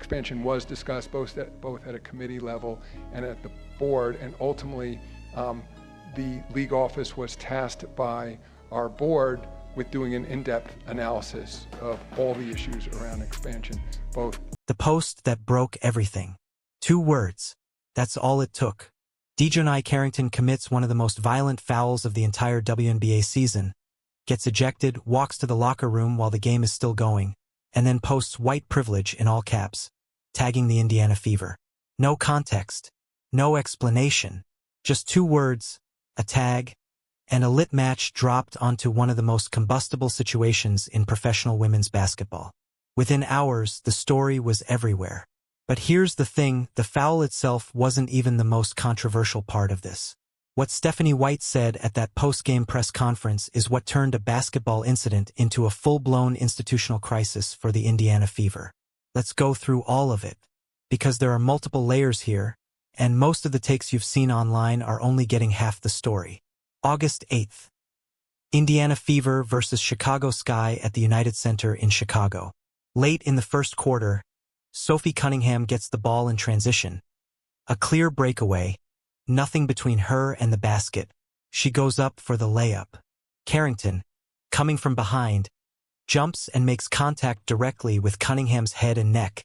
expansion was discussed both at a committee level and at the board, and ultimately the league office was tasked by our board with doing an in-depth analysis of all the issues around expansion, both. The post that broke everything. 2 words. That's all it took. DiJonai Carrington commits one of the most violent fouls of the entire WNBA season, gets ejected, walks to the locker room while the game is still going, and then posts "white privilege" in all caps, tagging the Indiana Fever. No context, no explanation, just 2 words, a tag, and a lit match dropped onto one of the most combustible situations in professional women's basketball. Within hours, the story was everywhere. But here's the thing, the foul itself wasn't even the most controversial part of this. What Stephanie White said at that post-game press conference is what turned a basketball incident into a full-blown institutional crisis for the Indiana Fever. Let's go through all of it, because there are multiple layers here, and most of the takes you've seen online are only getting half the story. August 8th. Indiana Fever versus Chicago Sky at the United Center in Chicago. Late in the first quarter, Sophie Cunningham gets the ball in transition. A clear breakaway, nothing between her and the basket. She goes up for the layup. Carrington, coming from behind, jumps and makes contact directly with Cunningham's head and neck,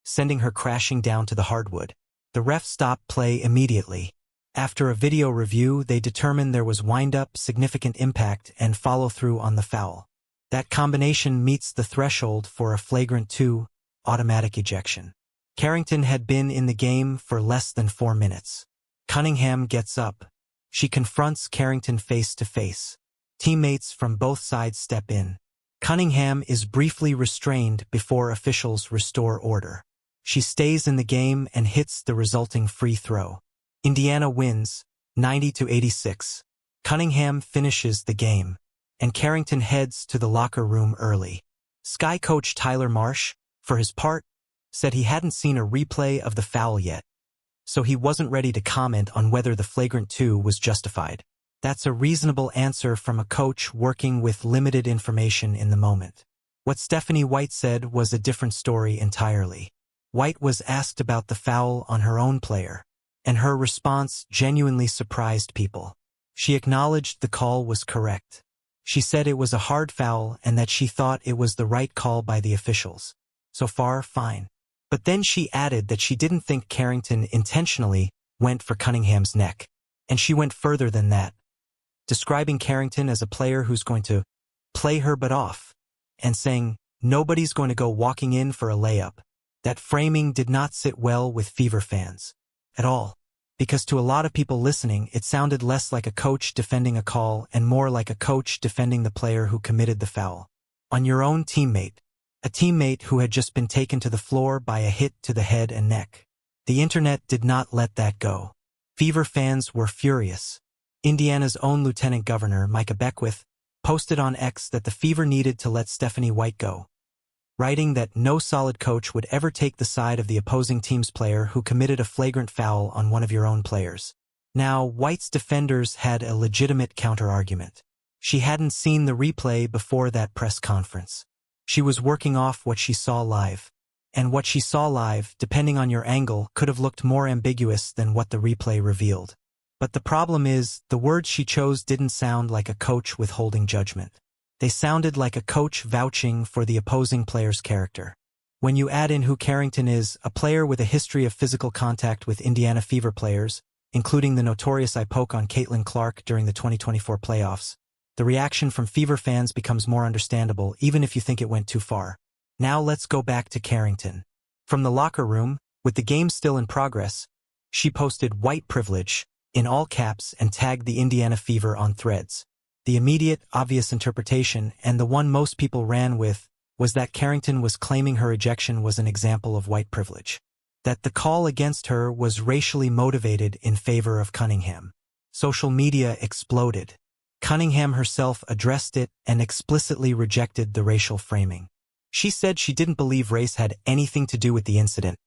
sending her crashing down to the hardwood. The ref stopped play immediately. After a video review, they determined there was wind-up, significant impact, and follow-through on the foul. That combination meets the threshold for a flagrant 2, automatic ejection. Carrington had been in the game for less than 4 minutes. Cunningham gets up. She confronts Carrington face-to-face. Teammates from both sides step in. Cunningham is briefly restrained before officials restore order. She stays in the game and hits the resulting free throw. Indiana wins, 90-86. Cunningham finishes the game, and Carrington heads to the locker room early. Sky coach Tyler Marsh, for his part, said he hadn't seen a replay of the foul yet, so he wasn't ready to comment on whether the flagrant 2 was justified. That's a reasonable answer from a coach working with limited information in the moment. What Stephanie White said was a different story entirely. White was asked about the foul on her own player, and her response genuinely surprised people. She acknowledged the call was correct. She said it was a hard foul and that she thought it was the right call by the officials. So far, fine. But then she added that she didn't think Carrington intentionally went for Cunningham's neck. And she went further than that, describing Carrington as a player who's going to play her butt off, and saying, nobody's going to go walking in for a layup. That framing did not sit well with Fever fans. At all. Because to a lot of people listening, it sounded less like a coach defending a call and more like a coach defending the player who committed the foul. On your own teammate. A teammate who had just been taken to the floor by a hit to the head and neck. The internet did not let that go. Fever fans were furious. Indiana's own Lieutenant Governor, Micah Beckwith, posted on X that the Fever needed to let Stephanie White go, writing that no solid coach would ever take the side of the opposing team's player who committed a flagrant foul on one of your own players. Now, White's defenders had a legitimate counter-argument. She hadn't seen the replay before that press conference. She was working off what she saw live. And what she saw live, depending on your angle, could have looked more ambiguous than what the replay revealed. But the problem is, the words she chose didn't sound like a coach withholding judgment. They sounded like a coach vouching for the opposing player's character. When you add in who Carrington is, a player with a history of physical contact with Indiana Fever players, including the notorious eye poke on Caitlin Clark during the 2024 playoffs, the reaction from Fever fans becomes more understandable, even if you think it went too far. Now let's go back to Carrington. From the locker room, with the game still in progress, she posted "white privilege" in all caps and tagged the Indiana Fever on Threads. The immediate, obvious interpretation, and the one most people ran with, was that Carrington was claiming her ejection was an example of white privilege. That the call against her was racially motivated in favor of Cunningham. Social media exploded. Cunningham herself addressed it and explicitly rejected the racial framing. She said she didn't believe race had anything to do with the incident,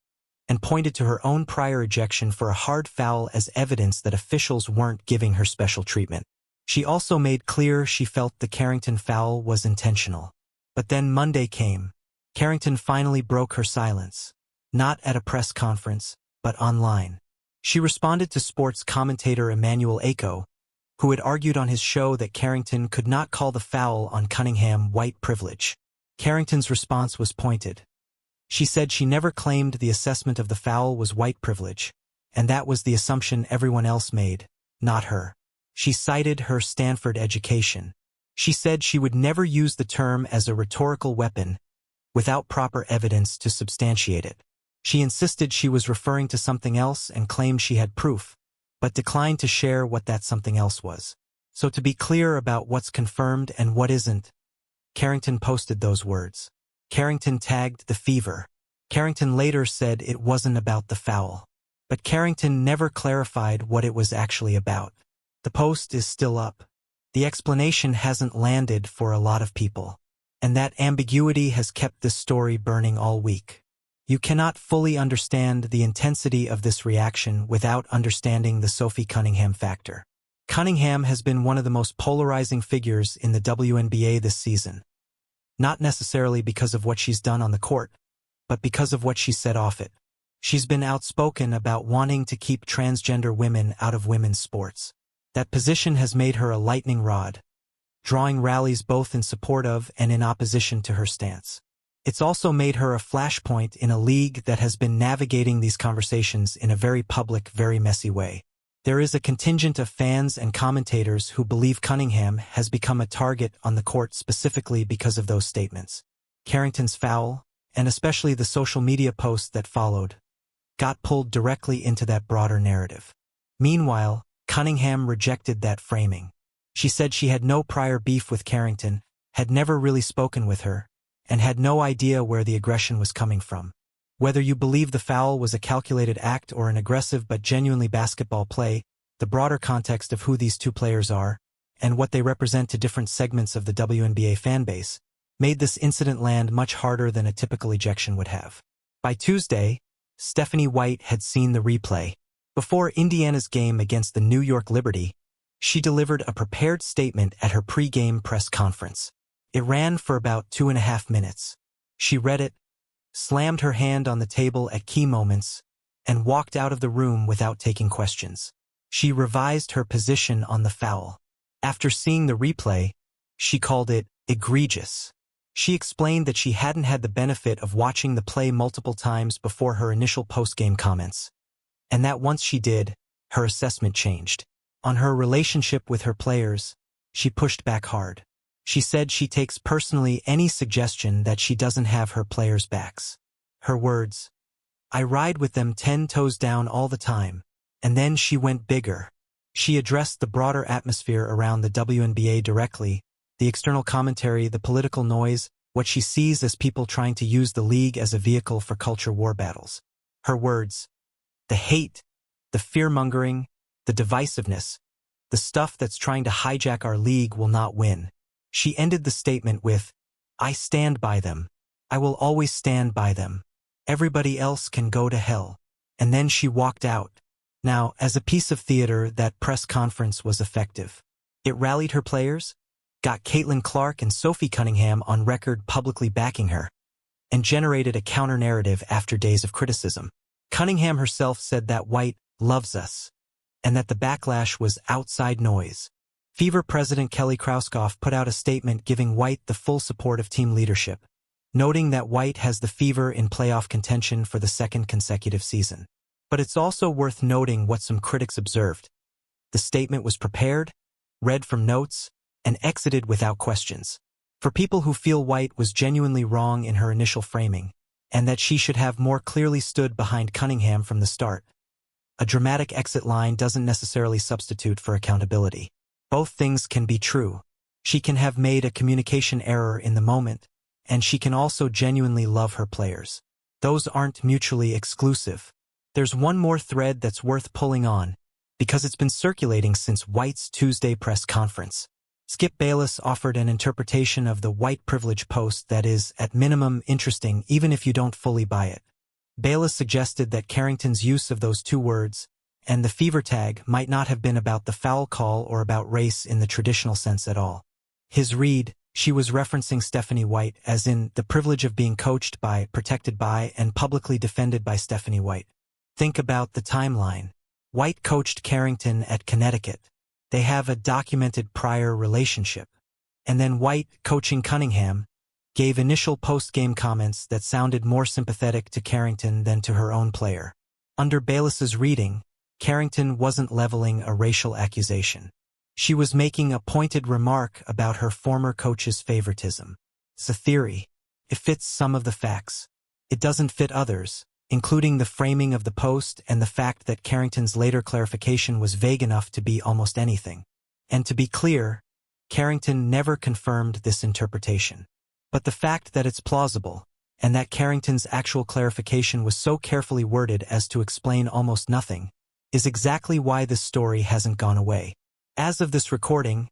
and pointed to her own prior ejection for a hard foul as evidence that officials weren't giving her special treatment. She also made clear she felt the Carrington foul was intentional. But then Monday came. Carrington finally broke her silence. not at a press conference, but online. She responded to sports commentator Emmanuel Aco, who had argued on his show that Carrington could not call the foul on Cunningham white privilege. Carrington's response was pointed. She said she never claimed the assessment of the foul was white privilege, and that was the assumption everyone else made, not her. She cited her Stanford education. She said she would never use the term as a rhetorical weapon without proper evidence to substantiate it. She insisted she was referring to something else and claimed she had proof, but declined to share what that something else was. So to be clear about what's confirmed and what isn't, Carrington posted those words. Carrington tagged the Fever. Carrington later said it wasn't about the foul. But Carrington never clarified what it was actually about. The post is still up. The explanation hasn't landed for a lot of people. And that ambiguity has kept this story burning all week. You cannot fully understand the intensity of this reaction without understanding the Sophie Cunningham factor. Cunningham has been one of the most polarizing figures in the WNBA this season. Not necessarily because of what she's done on the court, but because of what she said off it. She's been outspoken about wanting to keep transgender women out of women's sports. That position has made her a lightning rod, drawing rallies both in support of and in opposition to her stance. It's also made her a flashpoint in a league that has been navigating these conversations in a very public, very messy way. There is a contingent of fans and commentators who believe Cunningham has become a target on the court specifically because of those statements. Carrington's foul, and especially the social media posts that followed, got pulled directly into that broader narrative. Meanwhile, Cunningham rejected that framing. She said she had no prior beef with Carrington, had never really spoken with her, and had no idea where the aggression was coming from. Whether you believe the foul was a calculated act or an aggressive but genuinely basketball play, the broader context of who these two players are, and what they represent to different segments of the WNBA fanbase, made this incident land much harder than a typical ejection would have. By Tuesday, Stephanie White had seen the replay. Before Indiana's game against the New York Liberty, she delivered a prepared statement at her pre-game press conference. It ran for about 2.5 minutes. She read it, slammed her hand on the table at key moments, and walked out of the room without taking questions. She revised her position on the foul. After seeing the replay, she called it egregious. She explained that she hadn't had the benefit of watching the play multiple times before her initial post-game comments, and that once she did, her assessment changed. On her relationship with her players, she pushed back hard. She said she takes personally any suggestion that she doesn't have her players' backs. Her words, "I ride with them 10 toes down all the time." And then she went bigger. She addressed the broader atmosphere around the WNBA directly, the external commentary, the political noise, what she sees as people trying to use the league as a vehicle for culture war battles. Her words, the hate, the fear-mongering, the divisiveness, the stuff that's trying to hijack our league will not win. She ended the statement with, "I stand by them. I will always stand by them. Everybody else can go to hell." And then she walked out. Now, as a piece of theater, that press conference was effective. It rallied her players, got Caitlin Clark and Sophie Cunningham on record publicly backing her, and generated a counter-narrative after days of criticism. Cunningham herself said that White loves us, and that the backlash was outside noise. Fever president Kelly Krauskopf put out a statement giving White the full support of team leadership, noting that White has the Fever in playoff contention for the second consecutive season. But it's also worth noting what some critics observed. The statement was prepared, read from notes, and exited without questions. For people who feel White was genuinely wrong in her initial framing, and that she should have more clearly stood behind Cunningham from the start, a dramatic exit line doesn't necessarily substitute for accountability. Both things can be true. She can have made a communication error in the moment, and she can also genuinely love her players. Those aren't mutually exclusive. There's one more thread that's worth pulling on, because it's been circulating since White's Tuesday press conference. Skip Bayless offered an interpretation of the white privilege post that is, at minimum, interesting even if you don't fully buy it. Bayless suggested that Carrington's use of those two words, and the Fever tag, might not have been about the foul call or about race in the traditional sense at all. His read, She was referencing Stephanie White as in the privilege of being coached by, protected by, and publicly defended by Stephanie White. Think about the timeline. White coached Carrington at Connecticut. They have a documented prior relationship. And then White, coaching Cunningham, gave initial post-game comments that sounded more sympathetic to Carrington than to her own player. Under Bayless's reading, Carrington wasn't leveling a racial accusation. She was making a pointed remark about her former coach's favoritism. It's a theory. It fits some of the facts. It doesn't fit others, including the framing of the post and the fact that Carrington's later clarification was vague enough to be almost anything. And to be clear, Carrington never confirmed this interpretation. But the fact that it's plausible, and that Carrington's actual clarification was so carefully worded as to explain almost nothing, is exactly why this story hasn't gone away. As of this recording,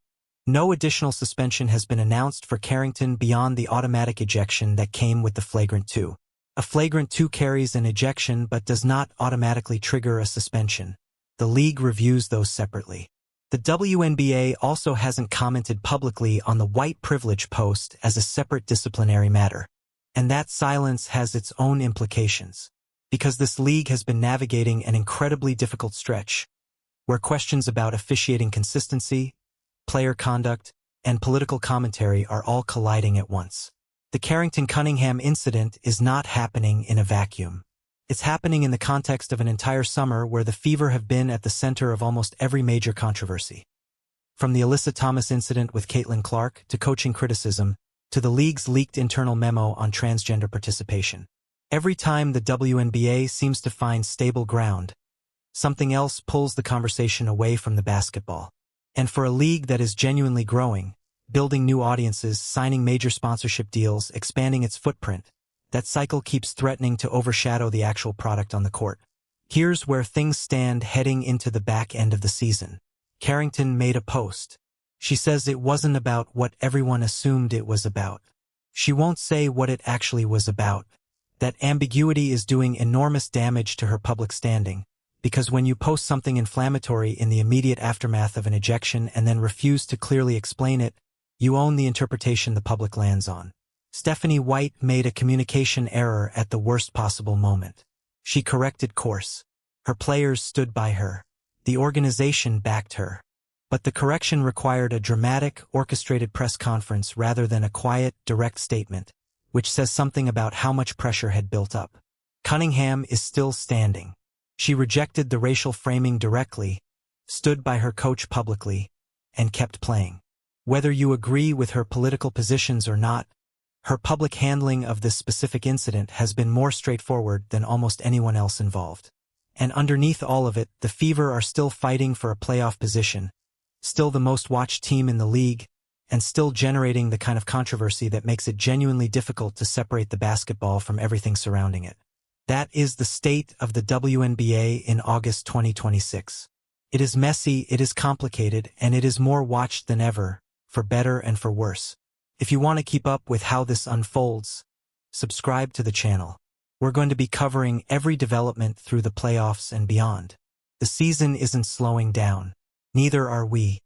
no additional suspension has been announced for Carrington beyond the automatic ejection that came with the Flagrant 2. A Flagrant 2 carries an ejection but does not automatically trigger a suspension. The league reviews those separately. The WNBA also hasn't commented publicly on the white privilege post as a separate disciplinary matter. And that silence has its own implications, because this league has been navigating an incredibly difficult stretch, where questions about officiating consistency, player conduct, and political commentary are all colliding at once. The Carrington-Cunningham incident is not happening in a vacuum. It's happening in the context of an entire summer where the Fever have been at the center of almost every major controversy. From the Alyssa Thomas incident with Caitlin Clark to coaching criticism, to the league's leaked internal memo on transgender participation. Every time the WNBA seems to find stable ground, something else pulls the conversation away from the basketball. And for a league that is genuinely growing, building new audiences, signing major sponsorship deals, expanding its footprint, that cycle keeps threatening to overshadow the actual product on the court. Here's where things stand heading into the back end of the season. Carrington made a post. She says it wasn't about what everyone assumed it was about. She won't say what it actually was about. That ambiguity is doing enormous damage to her public standing, because when you post something inflammatory in the immediate aftermath of an ejection and then refuse to clearly explain it, you own the interpretation the public lands on. Stephanie White made a communication error at the worst possible moment. She corrected course. Her players stood by her. The organization backed her. But the correction required a dramatic, orchestrated press conference rather than a quiet, direct statement, which says something about how much pressure had built up. Cunningham is still standing. She rejected the racial framing directly, stood by her coach publicly, and kept playing. Whether you agree with her political positions or not, her public handling of this specific incident has been more straightforward than almost anyone else involved. And underneath all of it, the Fever are still fighting for a playoff position, still the most watched team in the league, and still generating the kind of controversy that makes it genuinely difficult to separate the basketball from everything surrounding it. That is the state of the WNBA in August 2026. It is messy, it is complicated, and it is more watched than ever, for better and for worse. If you want to keep up with how this unfolds, subscribe to the channel. We're going to be covering every development through the playoffs and beyond. The season isn't slowing down. Neither are we.